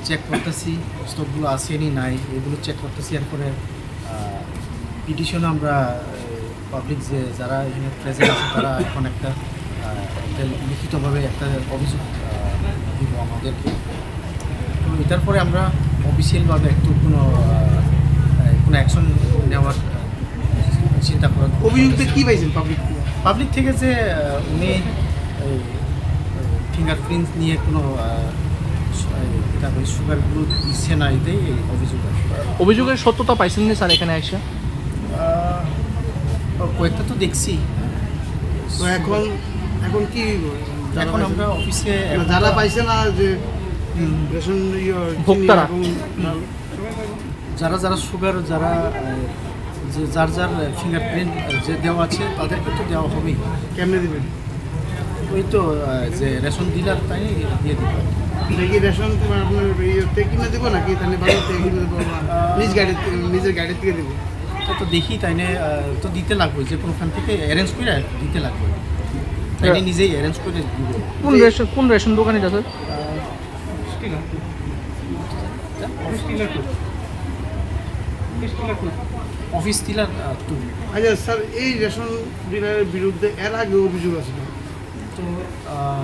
Check করতেছি স্টকগুলো আসেনি নাই এগুলো চেক করতেছি। এরপরে পিটিশনে আমরা পাবলিক যে যারা এখানে প্রেজেন্ট আছে তারা এখন একটা লিখিতভাবে একটা অভিযোগ দিব আমাদেরকে। তো এটার পরে আমরা অফিসিয়ালভাবে একটু কোনো অ্যাকশন নেওয়ার চিন্তা করার। অভিযুক্ত কী পাইছেন পাবলিক থেকে যে উনি ফিঙ্গারপ্রিন্ট নিয়ে কোনো এটা সুগারগুলো দিচ্ছে না, এটাই অভিযোগ আছে। অভিযোগের সত্যতা পাইছেন না স্যার এখানে এসে? কয়েকটা তো দেখছি। তো এখন কি এখন আমরা অফিসে যারা পাইছে না যে রেশন ভোক্তারা যারা যারা সুগার যারা যে যার যার ফিঙ্গারপ্রিন্ট যে দেওয়া আছে তাদেরকে তো দেওয়া হবেই। কেমনে দেবেন? ওই তো যে রেশন ডিলার তাই দিয়ে দেবে। দেখি রেশন আপনার ইয়েতে কিনে দেবো নাকি তাহলে ভালো থেকে কিনে দেবো নিজের গাড়ির থেকে দেবো? তো দেখি তাইনে তো দিতে লাগবে, যে কোনোখান থেকে অ্যারেঞ্জ করে দিতে লাগবে, তাইনে নিজেই অ্যারেঞ্জ করে দিব। কোন রেশন দোকানে এটা স্যার? Office dealer two. আচ্ছা স্যার, এই রেশন ডিলারের বিরুদ্ধে এর আগে অভিযোগ আছে না? তো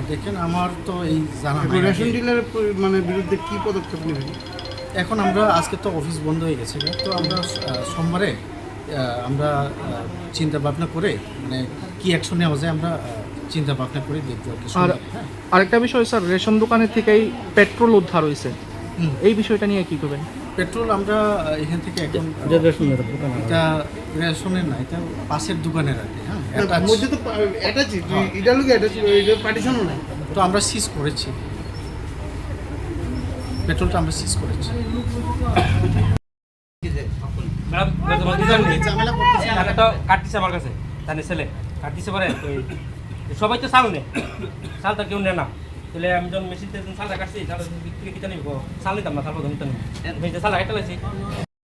দেখেন আমার তো এই জানা নাই। রেশন ডিলারের মানে বিরুদ্ধে কি পদক্ষেপ নেবেন? এখন আমরা আজকে তো অফিস বন্ধ হয়ে গেছে, তো আমরা সোমবারে আমরা চিন্তা ভাবনা করে মানে কি অ্যাকশন নেওয়া যায় আমরা চিন্তা ভাবনা করে দেখবো আর কি। আর আরেকটা বিষয় স্যার, রেশন দোকানের থেকেই পেট্রোল উদ্ধার হয়েছে, এই বিষয়টা নিয়ে কি করবেন? পেট্রোল আমরা এখান থেকে এখন এটা রেশনের না, এটা পাশের দোকানের আর কি। হ্যাঁ, মধ্যে তো অ্যাটাচ, এটা লোক অ্যাটাচ, এটা পার্টিশনও নাই। তো আমরা সিজ করেছি, পেট্রোলটা আমরা সিজ করেছি। কাটতেছে আমার কাছে, তাহলে ছেলে কাটতেছে পারে সবাই তো চাল নেই, চালটা কেউ নেয় না। তাহলে আমি যখন মেশিন চালটা কাটছি, চাল বিক্রি কিনে নিব, চাল নিতাম না, চাল নিতাম না, চাল হাইতে লাগছি।